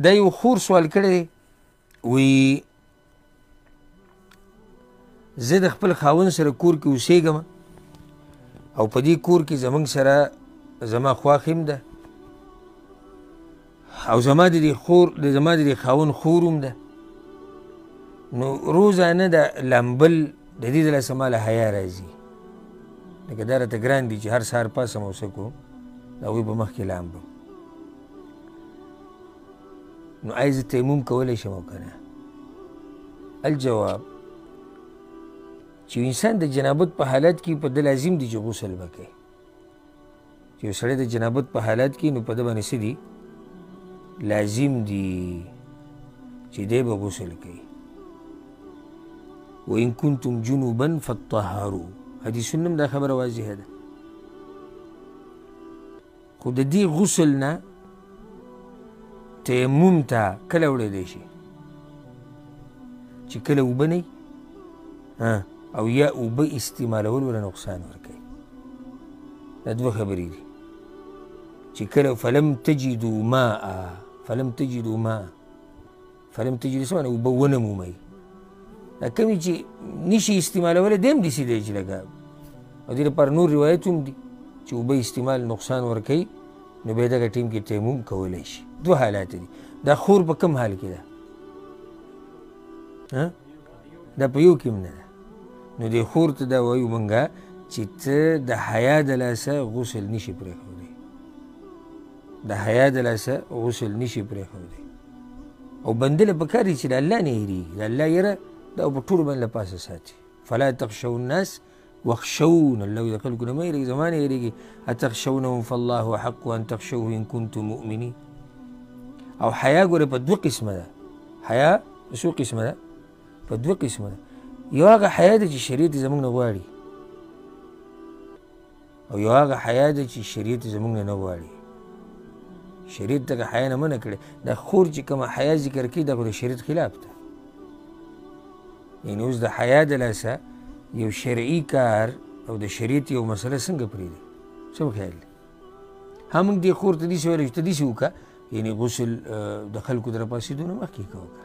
دا یو خور سوال کړی دی وی زه د خپل خاوند سره کور کې اوسېږم او په دې کور کې زموږ سره زما خواښ هم ده او زما د دې خاوند خور هم ده نو روزانه د لامبل د دې د لاسه ماله حیا راځي لکه دا راته ګران دي چې هر سهار پاسم او څه کوم د هغوی په مخ کې لامبم نو آیا زه تیمم کولی شم او که نه الجواب چې انسان د جنابت په حالت کې په ده لازم دي چې غسل به کوي چې یو سړی د جنابت په حالت کې نو په ده باندې څه دي لازم دي چې دی به غسل کوي وإن كنتم جنوبا فطهروا حدیثونه دا خبره واضحه ده خو د دې غسل نه تیمم ته کله وړی شي چې کله اوبه نه او یا اوبه استعمالول ولا نقصان ورکوي دا دوه خبرې دي چې کله فلم تجدوا ماء فلم تجدوا څه معنی اوبه ونه مومئ دا کومې چې نشي استعمالولی دی هم داسې دی چې لکه او دې لپاره نور روایت هم دي چې اوبه استعمال نقصان ورکوي نو بیا دغه ټیم کې تیمم کولی شي دوه حالات دي دا خور په کوم حال کې ده دا په یو کې هم نه ده نو دې خور ته دا وایو موږ چې ته د حیا د لاسه غسل نشي پرېښودی د حیا د لاسه غسل نشي پرېښودی او بنده له پکار دي چې د الله نه هېرېږي د الله یره دا په ټولو باندې له پاسه ساتي فلا تخشوا الناس واخشون الله د خلکو نه مه هېرېږي زما نه هېرېږي اتخشونهم فالله احق ان تخشوه ان کنتم مؤمنین او حیا ګوره په دوه قسمه ده حیا په څو قسمه ده په دوه قسمه ده یو هغه حیا ده چې شریعت یې زموږ نه غواړي او یو هغه حیا ده چې شریعت یې زموږ نه غواړي شریعت دغه حیا نه منع کړې دا خور چې کومه حیا ذکر کوي دا خو د شریعت خلاف ده یعنې اوس د حیا د لاسه یو شرعي کار او د شریعت یو مسله څنګه پرېږدي څه په خیال دی هم موږ دې خور ته داسې ویلی چې ته داسې وکړه یعنې غسل د خلکو د راپاڅېدو نه مخکې کوه که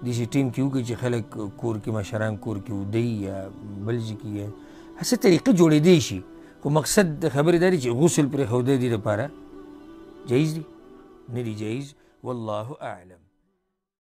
داسې ټیم کې وکړي چې خلک کور کې مشران کور کې ودی یا بل ځای کې یا هسې طریقه جوړېدی شي خو مقصد د خبرې دا دی چې غسل پرېښودی دې دپاره جایز دي نه دي جایز والله اعلم